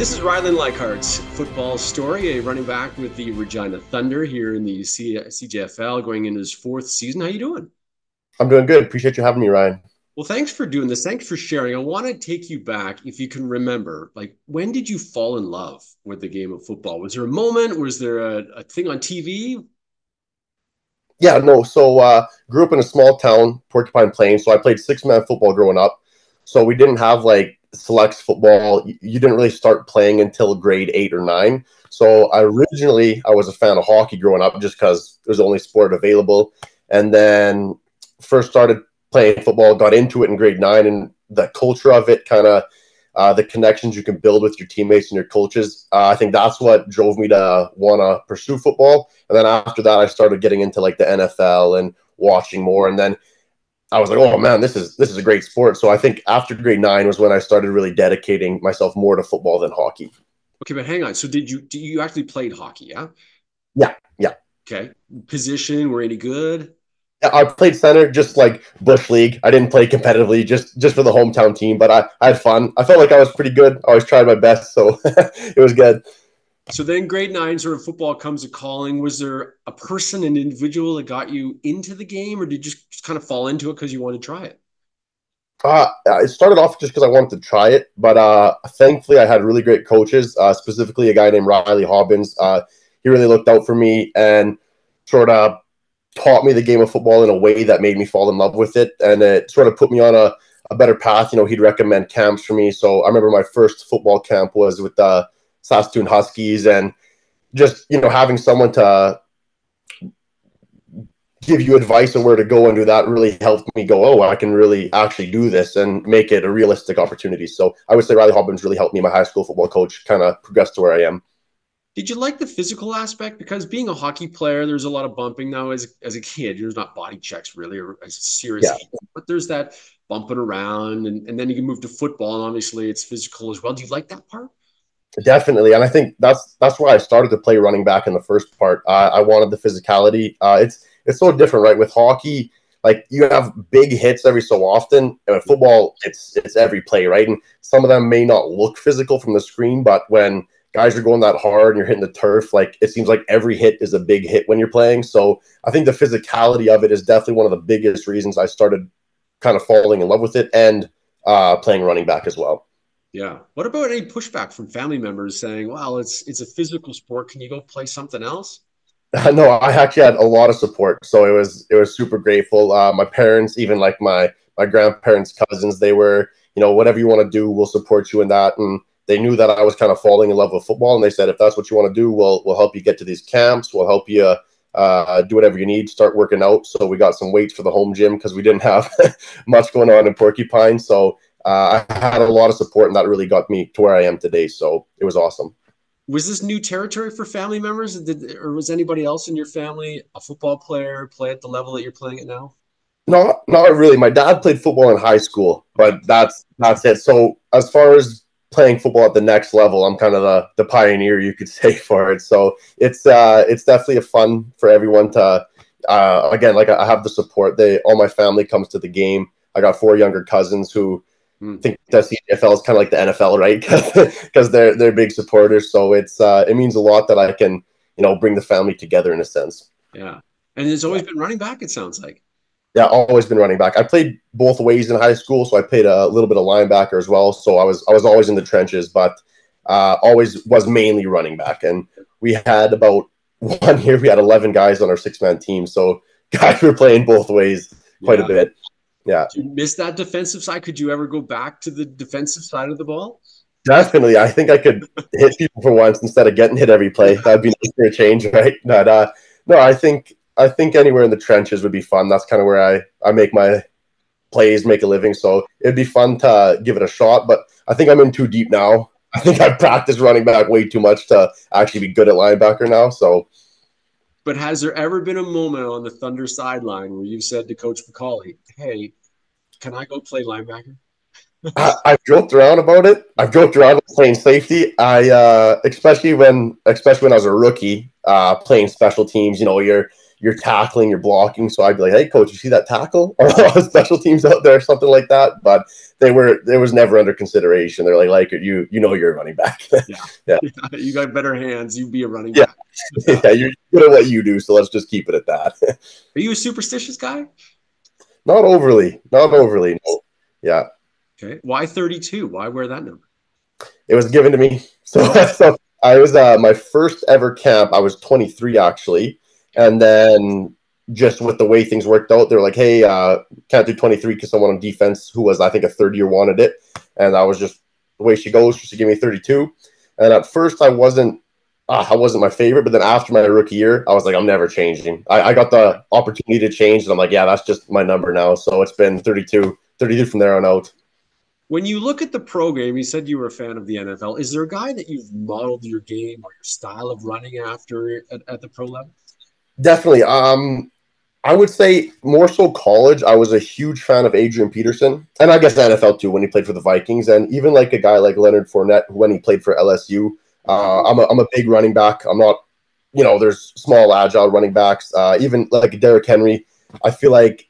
This is Ryland Leichert's Football Story, a running back with the Regina Thunder here in the CJFL, going into his fourth season. How you doing? I'm doing good. Appreciate you having me, Ryan. Well, thanks for doing this. Thanks for sharing. I want to take you back, if you can remember, like when did you fall in love with the game of football? Was there a moment? Was there a thing on TV? Yeah, no. So grew up in a small town, Porcupine Plains. So I played six-man football growing up. So we didn't have like selects football. You didn't really start playing until grade 8 or 9. So I was a fan of hockey growing up just because it was the only sport available. And then first started playing football, got into it in grade 9, and the culture of it kind of the connections you can build with your teammates and your coaches. I think that's what drove me to want to pursue football. And then after that, I started getting into like the NFL and watching more. And then I was like, oh man, this is a great sport. So I think after grade 9 was when I started really dedicating myself more to football than hockey. Okay, but hang on. So did you actually played hockey? Yeah. Yeah, yeah. Okay. Position, were any good? I played center, just like bush league. I didn't play competitively, just for the hometown team, but I had fun. I felt like I was pretty good. I always tried my best, so it was good. So then grade 9 sort of football comes a calling. Was there a person, an individual that got you into the game, or did you just kind of fall into it because you wanted to try it? It started off just because I wanted to try it, but thankfully I had really great coaches, specifically a guy named Riley Hobbins. He really looked out for me and sort of taught me the game of football in a way that made me fall in love with it, and it sort of put me on a better path. He'd recommend camps for me. So I remember my first football camp was with the Saskatoon Huskies, and just having someone to give you advice on where to go and do that really helped me go, oh, I can really actually do this and make it a realistic opportunity. So I would say Riley Hobbins really helped me. My high school football coach kind of progressed to where I am. Did you like the physical aspect? Because being a hockey player, there's a lot of bumping now as a kid. There's not body checks really or as serious Yeah, hit, but there's that bumping around and then you can move to football and obviously it's physical as well. Do you like that part? definitely. And I think that's why I started to play running back in the first part. I wanted the physicality. It's so different, right? With hockey, like you have big hits every so often, and with football, it's every play, right? And some of them may not look physical from the screen, but when guys are going that hard and you're hitting the turf, like it seems like every hit is a big hit when you're playing. So I think the physicality of it is definitely one of the biggest reasons I started kind of falling in love with it, and playing running back as well. Yeah. What about any pushback from family members saying, well, it's a physical sport. Can you go play something else? No, I actually had a lot of support, so it was super grateful. My parents, even like my grandparents, cousins, they were, whatever you want to do, we'll support you in that. And they knew that I was kind of falling in love with football, and they said, if that's what you want to do, we'll help you get to these camps. We'll help you do whatever you need. Start working out. So we got some weights for the home gym because we didn't have much going on in Porcupine. So I had a lot of support, and that really got me to where I am today. So it was awesome. Was this new territory for family members? Or was anybody else in your family a football player, play at the level that you're playing it now? Not really. My dad played football in high school, Okay. but that's it. So as far as playing football at the next level, I'm kind of the pioneer, you could say, for it. So it's definitely a fun for everyone to again, like I have the support. They all my family comes to the game. I got four younger cousins who Hmm. think that CJFL is kind of like the NFL, right? Because they're big supporters. So it means a lot that I can bring the family together in a sense. Yeah. And it's Yeah. always been running back, it sounds like. Yeah, always been running back. I played both ways in high school, so I played a little bit of linebacker as well. So I was always in the trenches, but always was mainly running back. And we had about 1 year we had 11 guys on our six-man team, so guys were playing both ways quite a Yeah. bit. Yeah, Do you miss that defensive side? Could you ever go back to the defensive side of the ball? definitely. I think I could hit people for once instead of getting hit every play. That'd be nice for a change, right? But no, I think anywhere in the trenches would be fun. That's kind of where I make my plays, make a living. So it'd be fun to give it a shot. But I think I'm in too deep now. I think I've practiced running back way too much to actually be good at linebacker now. So But has there ever been a moment on the Thunder sideline where you've said to Coach McCauley, hey, can I go play linebacker? I've joked around about it. I've joked around with playing safety. Especially when I was a rookie, playing special teams. You're tackling, you're blocking. So I'd be like, "Hey, coach, you see that tackle?" Or a lot of special teams out there, something like that. But there was never under consideration. They're like you're a running back. Yeah. Yeah, You got better hands. You be a running yeah, back. yeah. You're good at what you do, so let's just keep it at that. Are you a superstitious guy? Not overly, not overly. No. Yeah, Okay. Why 32? Why wear that number? it was given to me. So, Oh, so I was my first ever camp. I was 23 actually, okay. and then just with the way things worked out, they were like, "Hey, can't do 23 because someone on defense who was I think a third year wanted it," and I was just the way she goes. She gave me 32, and at first I wasn't my favorite, but then after my rookie year, I was like, I'm never changing. I got the opportunity to change, and I'm like, yeah, that's just my number now. So it's been 32 from there on out. When you look at the program, you said you were a fan of the NFL. Is there a guy that you've modeled your game or your style of running after at the pro level? Definitely. I would say more so college. I was a huge fan of Adrian Peterson, and I guess NFL too when he played for the Vikings, and even like a guy like Leonard Fournette when he played for LSU. I'm a big running back. I'm not, there's small agile running backs. Even like Derrick Henry. I feel like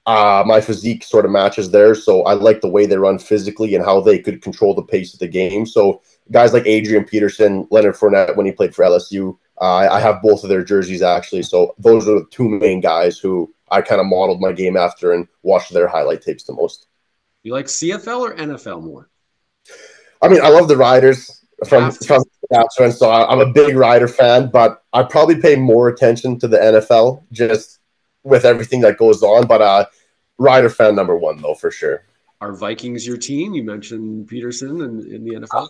my physique sort of matches theirs, so I like the way they run physically and how they could control the pace of the game. So guys like Adrian Peterson, Leonard Fournette when he played for LSU, I have both of their jerseys actually. So those are the two main guys who I kind of modeled my game after and watched their highlight tapes the most. You like CFL or NFL more? I mean, I love the Riders You have to. from Saskatchewan, so I'm a big Rider fan, but I probably pay more attention to the NFL just with everything that goes on. But Rider fan number one though for sure. Are Vikings your team? You mentioned Peterson and in the NFL.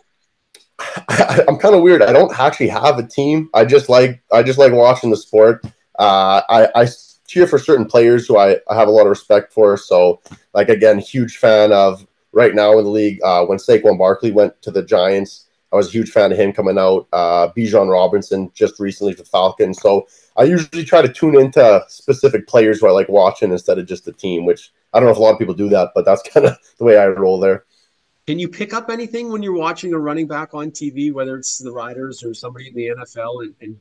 I'm kind of weird. I don't actually have a team. I just like watching the sport. I cheer for certain players who I have a lot of respect for. So, like again, huge fan of right now in the league. When Saquon Barkley went to the Giants, I was a huge fan of him coming out. Bijan Robinson just recently for Falcons. So I usually try to tune into specific players who I like watching instead of just the team. Which I don't know if a lot of people do that, but that's kind of the way I roll there. Can you pick up anything when you're watching a running back on TV, whether it's the Riders or somebody in the NFL, and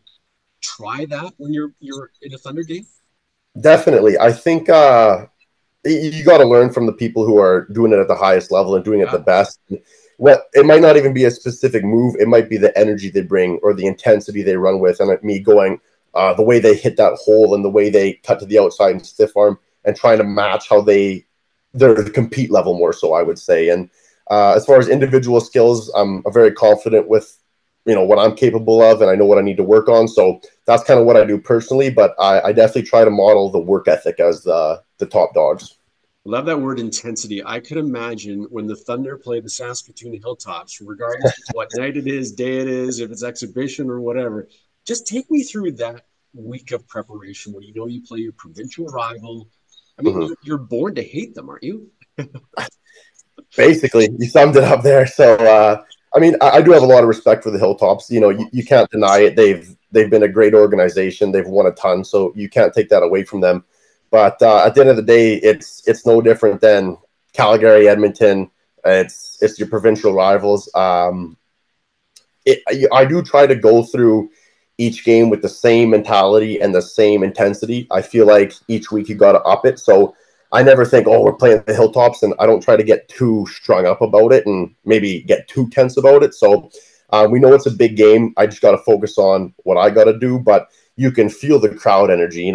try that when you're in a Thunder game? Definitely. I think you got to learn from the people who are doing it at the highest level and doing it Yeah. the best. Well, it might not even be a specific move. It might be the energy they bring or the intensity they run with. And me going, the way they hit that hole and the way they cut to the outside and stiff arm and trying to match how their compete level more so, I would say. And as far as individual skills, I'm very confident with, what I'm capable of and I know what I need to work on. So that's kind of what I do personally, but I definitely try to model the work ethic as the top dogs. Love that word intensity. I could imagine when the Thunder play the Saskatoon Hilltops, regardless of what night it is, day it is, if it's exhibition or whatever. Just take me through that week of preparation when you know you play your provincial rival. I mean, Mhm. you're born to hate them, aren't you? Basically, you summed it up there. So, I mean, I do have a lot of respect for the Hilltops. You can't deny it. They've been a great organization. They've won a ton, so you can't take that away from them. But at the end of the day, it's no different than Calgary, Edmonton. It's your provincial rivals. I do try to go through each game with the same mentality and the same intensity. I feel like each week you got to up it. So I never think, oh, we're playing the Hilltops, and I don't try to get too strung up about it and maybe get too tense about it. So we know it's a big game. I just got to focus on what I got to do, but you can feel the crowd energy.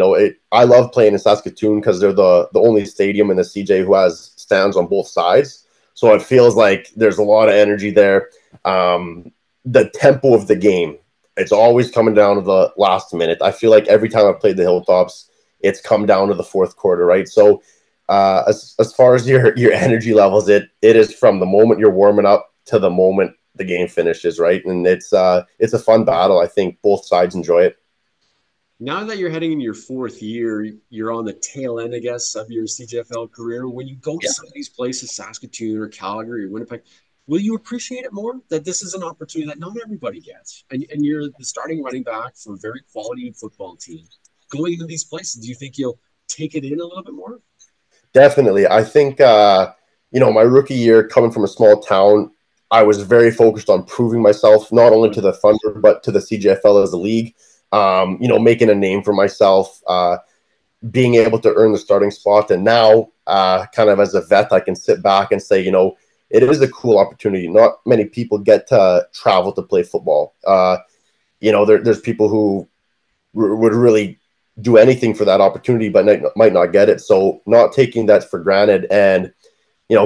I love playing in Saskatoon because they're the only stadium in the CJ who has stands on both sides. So it feels like there's a lot of energy there. The tempo of the game, it's always coming down to the last minute. I feel like every time I've played the Hilltops, it's come down to the fourth quarter, right? So as far as your energy levels, it is from the moment you're warming up to the moment the game finishes, right? And it's a fun battle. I think both sides enjoy it. Now that you're heading in your fourth year, you're on the tail end, I guess, of your CJFL career. When you go to Yeah, some of these places, Saskatoon or Calgary or Winnipeg, will you appreciate it more that this is an opportunity that not everybody gets? And you're the starting running back for a very quality football team. Going into these places, do you think you'll take it in a little bit more? definitely. I think my rookie year coming from a small town, I was very focused on proving myself, not only to the Thunder, but to the CJFL as a league, making a name for myself, being able to earn the starting spot. And now, kind of as a vet, I can sit back and say, it is a cool opportunity. Not many people get to travel to play football. There's people who would really do anything for that opportunity, but might not get it. So not taking that for granted and,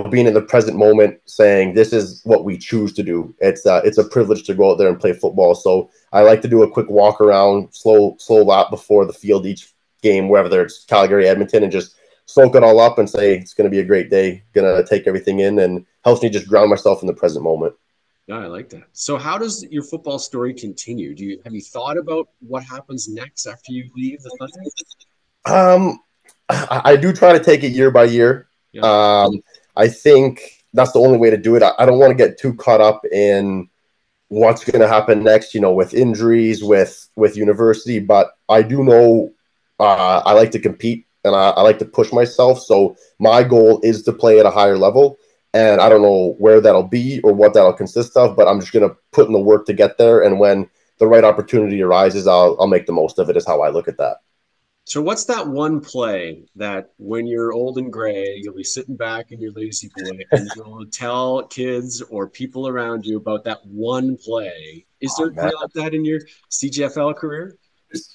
being in the present moment, saying this is what we choose to do. It's a privilege to go out there and play football. So I like to do a quick walk around, slow lap before the field each game, whether it's Calgary, Edmonton, and just soak it all up and say it's going to be a great day. Going to take everything in, and helps me just ground myself in the present moment. Yeah, I like that. So how does your football story continue? Have you thought about what happens next after you leave the Thunder? I do try to take it year by year. Yeah. I think that's the only way to do it. I don't want to get too caught up in what's going to happen next, with injuries, with university. But I do know I like to compete and I like to push myself. So my goal is to play at a higher level. And I don't know where that'll be or what that'll consist of, but I'm just going to put in the work to get there. And when the right opportunity arises, I'll make the most of it, is how I look at that. So what's that one play that when you're old and gray, you'll be sitting back in your lazy boy and you'll tell kids or people around you about that one play? Is there a play like that in your CJFL career?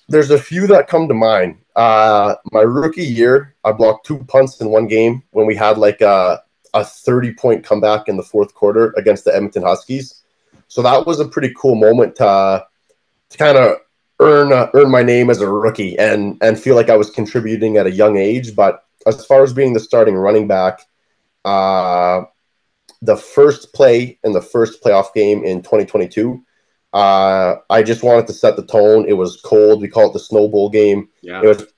There's a few that come to mind. My rookie year, I blocked 2 punts in one game when we had like a 30-point comeback in the fourth quarter against the Edmonton Huskies. So that was a pretty cool moment to kind of earn my name as a rookie and feel like I was contributing at a young age. But as far as being the starting running back, the first play in the first playoff game in 2022, I just wanted to set the tone. It was cold. We call it the Snow Bowl game. Yeah. It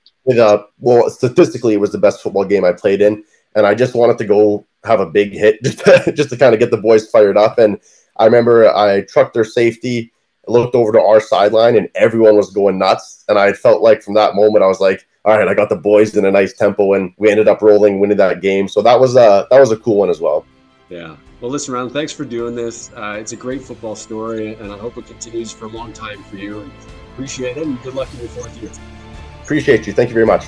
was statistically, it was the best football game I played in. And I just wanted to go have a big hit just to kind of get the boys fired up. And I remember I trucked their safety, looked over to our sideline, and everyone was going nuts. And I felt like from that moment, I was like, all right, I got the boys in a nice tempo, and we ended up winning that game. So that was a cool one as well. Yeah. Well, listen, Ryland, thanks for doing this. It's a great football story, and I hope it continues for a long time for you. And appreciate it, and good luck in your fourth year. Appreciate you. Thank you very much.